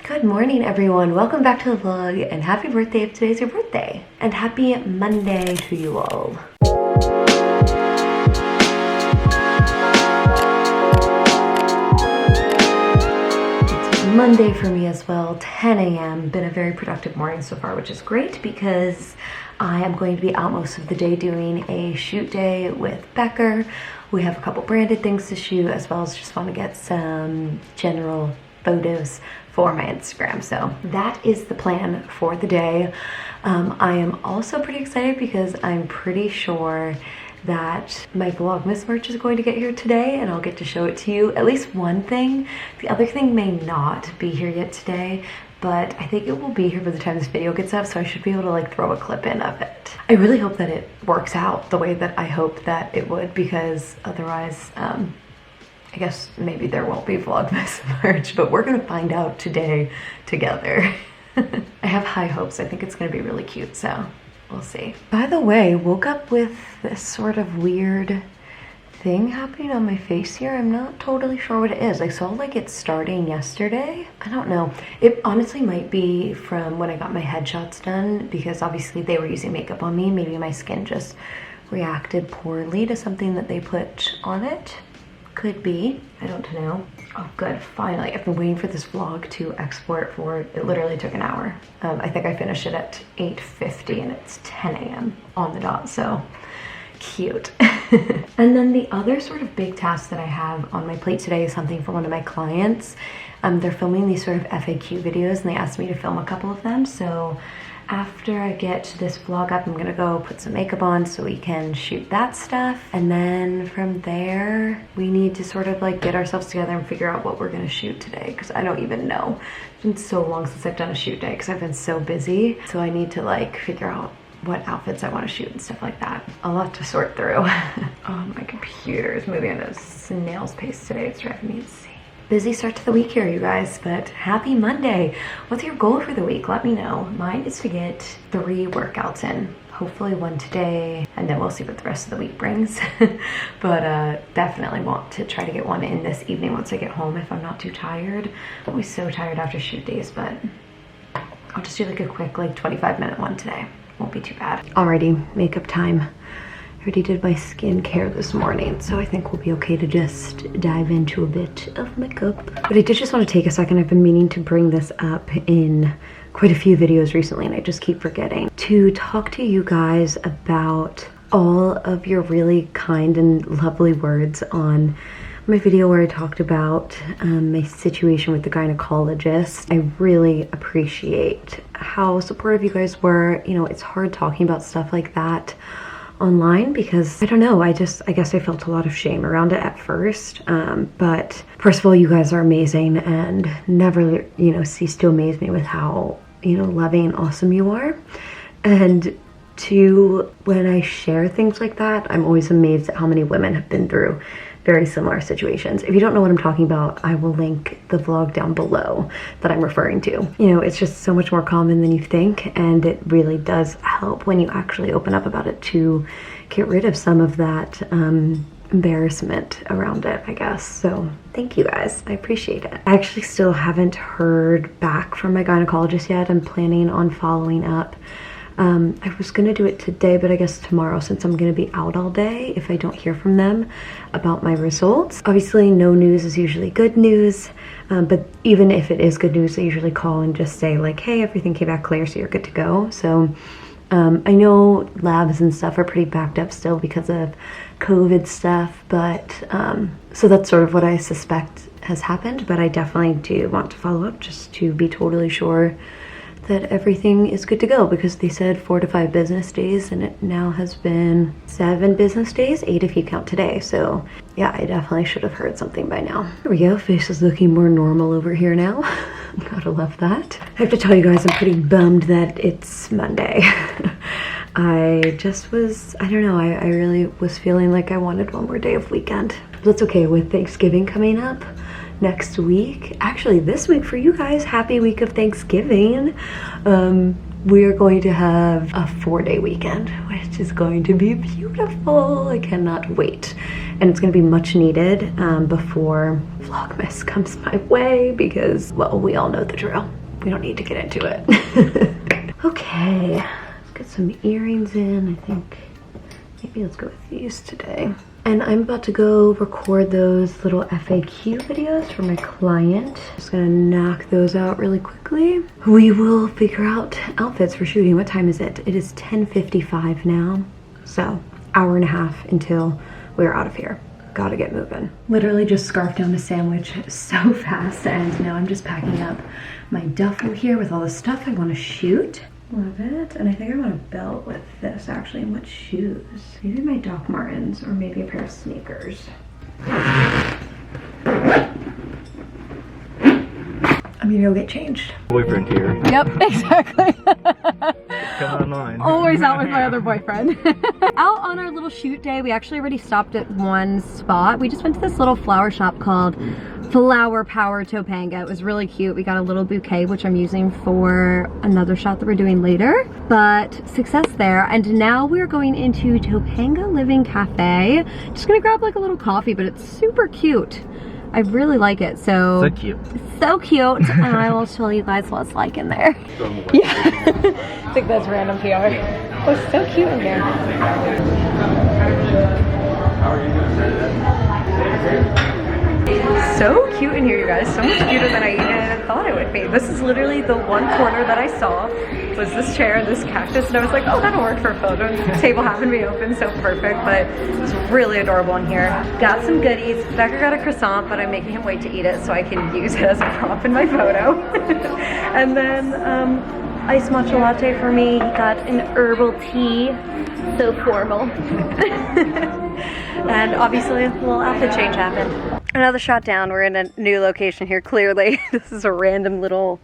Good morning, everyone. Welcome back to the vlog, and happy birthday if today's your birthday. And happy Monday to you all. It's Monday for me as well, 10 a.m. Been a very productive morning so far, which is great because I am going to be out most of the day doing a shoot day with Becker. We have a couple branded things to shoot, as well as just want to get some general photos for my Instagram. So that is the plan for the day. I am also pretty excited because I'm pretty sure that my Vlogmas merch is going to get here today, and I'll get to show it to you. At least one thing. The other thing may not be here yet today, but I think it will be here by the time this video gets up, so I should be able to like throw a clip in of it. I really hope that it works out the way that I hoped that it would, because otherwise I guess maybe there won't be Vlogmas merch, but we're gonna find out today together. I have high hopes. I think it's gonna be really cute, so we'll see. By the way, woke up with this sort of weird thing happening on my face here. I'm not totally sure what it is. I saw like it starting yesterday. I don't know. It honestly might be from when I got my headshots done, because obviously they were using makeup on me. Maybe my skin just reacted poorly to something that they put on it. Could be. I don't know. Oh, good. Finally. I've been waiting for this vlog to export for, it literally took an hour. I think I finished it at 8:50 and it's 10 a.m. on the dot, so cute. And then the other sort of big task that I have on my plate today is something for one of my clients. They're filming these sort of FAQ videos, and they asked me to film a couple of them. So after I get this vlog up, I'm gonna go put some makeup on so we can shoot that stuff. And then from there, we need to sort of like get ourselves together and figure out what we're gonna shoot today, because I don't even know. It's been so long since I've done a shoot day because I've been so busy. So I need to like figure out what outfits I want to shoot and stuff like that. A lot to sort through. Oh, my computer is moving at a snail's pace today. It's driving me insane. Busy start to the week here, you guys, but happy Monday. What's your goal for the week? Let me know. Mine is to get 3 workouts in. Hopefully 1 today, and then we'll see what the rest of the week brings. But definitely want to try to get 1 in this evening once I get home if I'm not too tired. I'm always so tired after shoot days, but I'll just do like a quick like 25-minute one today. Won't be too bad. Alrighty, makeup time. I already did my skincare this morning, so I think we'll be okay to just dive into a bit of makeup. But I did just want to take a second. I've been meaning to bring this up in quite a few videos recently, and I just keep forgetting to talk to you guys about all of your really kind and lovely words on my video where I talked about my situation with the gynecologist. I really appreciate how supportive you guys were. You know, it's hard talking about stuff like that online because I don't know, I guess I felt a lot of shame around it at first. But first of all, you guys are amazing and never, you know, cease to amaze me with how, you know, loving and awesome you are. And 2, when I share things like that, I'm always amazed at how many women have been through very similar situations. If you don't know what I'm talking about, I will link the vlog down below that I'm referring to. You know, it's just so much more common than you think, and it really does help when you actually open up about it to get rid of some of that embarrassment around it, I guess. So thank you guys, I appreciate it. I actually still haven't heard back from my gynecologist yet. I'm planning on following up. I was gonna do it today, but I guess tomorrow, since I'm gonna be out all day if I don't hear from them about my results. Obviously, no news is usually good news, but even if it is good news, I usually call and just say like, hey, everything came back clear, so you're good to go. So I know labs and stuff are pretty backed up still because of COVID stuff, but so that's sort of what I suspect has happened, but I definitely do want to follow up just to be totally sure that everything is good to go, because they said 4 to 5 business days, and it now has been 7 business days, 8 if you count today. So yeah, I definitely should have heard something by now. There we go, face is looking more normal over here now. Gotta love that. I have to tell you guys, I'm pretty bummed that it's Monday. I just was, I don't know, I really was feeling like I wanted 1 more day of weekend. That's okay, with Thanksgiving coming up next week, actually this week for you guys, happy week of Thanksgiving. we're going to have a 4-day weekend, which is going to be beautiful. I cannot wait. And it's gonna be much needed before Vlogmas comes my way because, well, we all know the drill. We don't need to get into it. Okay, let's get some earrings in. I think maybe let's go with these today. And I'm about to go record those little FAQ videos for my client. Just gonna knock those out really quickly. We will figure out outfits for shooting. What time is it? It is 10:55 now. So, hour and a half until we're out of here. Gotta get moving. Literally just scarfed down a sandwich so fast, and now I'm just packing up my duffel here with all the stuff I wanna shoot. Love it. And I think I want a belt with this actually. And what shoes? Maybe my Doc Martens or maybe a pair of sneakers. I'm gonna go get changed. Boyfriend here. Yep, exactly. Come online. Always out with my other boyfriend. Out on our little shoot day, we actually already stopped at one spot. We just went to this little flower shop called Flower Power Topanga. It was really cute. We got a little bouquet, which I'm using for another shot that we're doing later. But success there. And now we're going into Topanga Living Cafe. Just gonna grab like a little coffee, but it's super cute. I really like it. So cute. So cute. And I will show you guys what it's like in there. Yeah. I think that's random PR. Oh, it's so cute in there. So cute in here, you guys. So much cuter than I even thought it would be. This is literally the one corner that I saw was this chair and this cactus, and I was like, oh, that'll work for a photo. And the table happened to be open, so perfect, but it's really adorable in here. Got some goodies. Becker got a croissant, but I'm making him wait to eat it so I can use it as a prop in my photo. And then iced matcha latte for me. He got an herbal tea. So formal. And obviously a little outfit change happened. Another shot down. We're in a new location here, clearly. This is a random little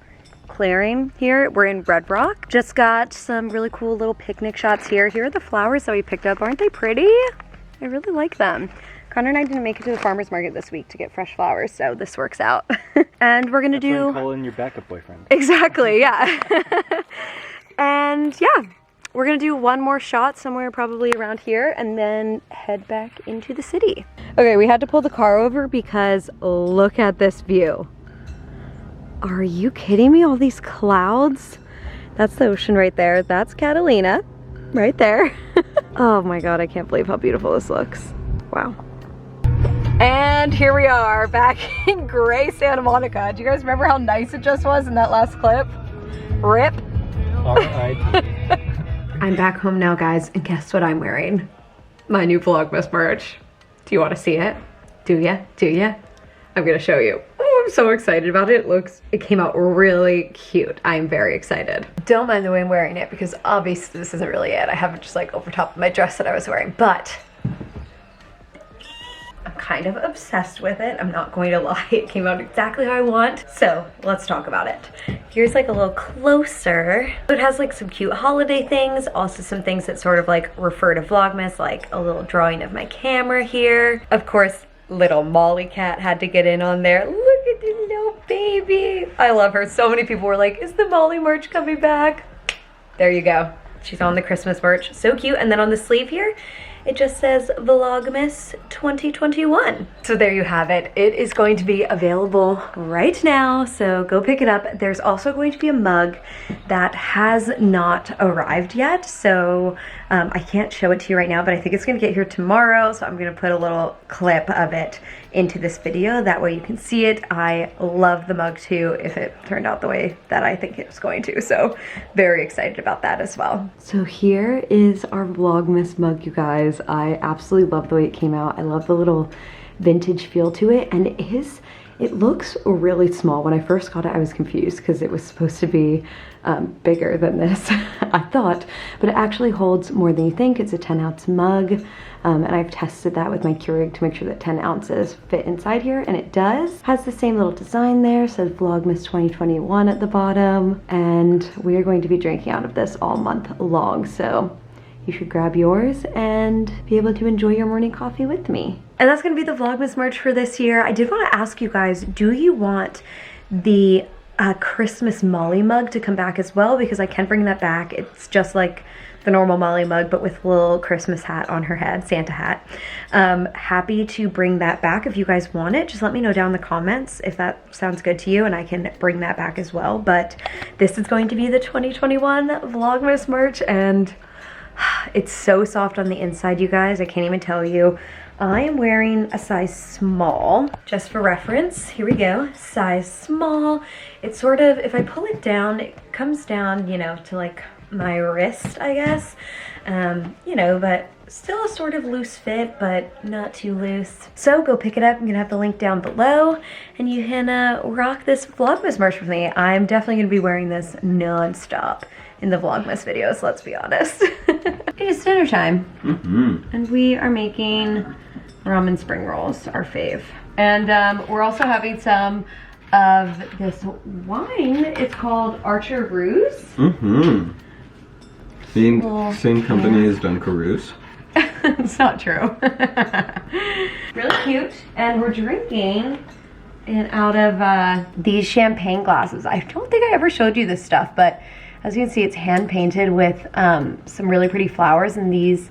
clearing here. We're in Red Rock. Just got some really cool little picnic shots here. Here are the flowers that we picked up. Aren't they pretty? I really like them. Connor and I didn't make it to the farmer's market this week to get fresh flowers, so this works out. And we're gonna do... call in your backup boyfriend. Exactly, yeah. And yeah. We're gonna do one more shot somewhere probably around here and then head back into the city. Okay, we had to pull the car over because look at this view. Are you kidding me? All these clouds? That's the ocean right there. That's Catalina right there. Oh my God, I can't believe how beautiful this looks. Wow. And here we are back in gray Santa Monica. Do you guys remember how nice it just was in that last clip? Rip. All right. I'm back home now, guys, and guess what I'm wearing? My new Vlogmas merch. Do you want to see it? Do ya? Do ya? I'm gonna show you. Oh, I'm so excited about it. It came out really cute. I'm very excited. Don't mind the way I'm wearing it because obviously this isn't really it. I have it just like over top of my dress that I was wearing, but I'm kind of obsessed with it. I'm not going to lie. It came out exactly how I want. So let's talk about it. Here's like a little closer. It has like some cute holiday things, also some things that sort of like refer to Vlogmas, like a little drawing of my camera here. Of course, little Molly cat had to get in on there. Look at this little baby. I love her. So many people were like, is the Molly merch coming back? There you go. She's on the Christmas merch. So cute. And then on the sleeve here, it just says Vlogmas 2021. So there you have it. It is going to be available right now, so go pick it up. There's also going to be a mug that has not arrived yet, so I can't show it to you right now, but I think it's gonna get here tomorrow, so I'm gonna put a little clip of it into this video. That way you can see it. I love the mug too, if it turned out the way that I think it's going to, so very excited about that as well. So here is our Vlogmas mug, you guys. I absolutely love the way it came out. I love the little vintage feel to it, and it looks really small. When I first got it, I was confused because it was supposed to be bigger than this, I thought, but it actually holds more than you think. It's a 10-ounce mug, and I've tested that with my Keurig to make sure that 10 ounces fit inside here, and it does. Has the same little design there, says Vlogmas 2021 at the bottom, and we are going to be drinking out of this all month long, so you should grab yours and be able to enjoy your morning coffee with me. And that's gonna be the Vlogmas merch for this year. I did wanna ask you guys, do you want the a Christmas Molly mug to come back as well, because I can bring that back. It's just like the normal Molly mug, but with a little Christmas hat on her head, Santa hat. Happy to bring that back if you guys want it. Just let me know down in the comments if that sounds good to you, and I can bring that back as well. But this is going to be the 2021 Vlogmas merch, and it's so soft on the inside, you guys. I can't even tell you. I am wearing a size small, just for reference. Here we go, size small. It's sort of, if I pull it down, it comes down, you know, to like my wrist, I guess. You know, but still a sort of loose fit, but not too loose. So go pick it up. I'm gonna have the link down below, and you can rock this Vlogmas merch with me. I'm definitely gonna be wearing this non-stop in the Vlogmas videos, let's be honest. It's dinner time, and we are making ramen spring rolls, our fave. And we're also having some of this wine. It's called Archer Ruse. The same company as Dunkaroos. It's not true. Really cute. And we're drinking it out of these champagne glasses. I don't think I ever showed you this stuff, but as you can see, it's hand painted with some really pretty flowers, and these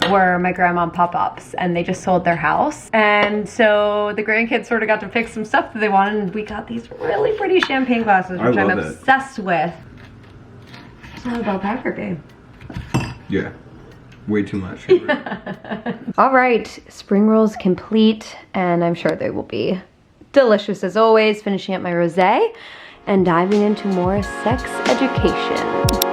were my grandma and pop-ups, and they just sold their house. And so the grandkids sort of got to pick some stuff that they wanted, and we got these really pretty champagne glasses, which I'm obsessed with. It's not about Packer, babe. Yeah, way too much. All right, spring rolls complete, and I'm sure they will be delicious as always. Finishing up my rosé and diving into more sex education.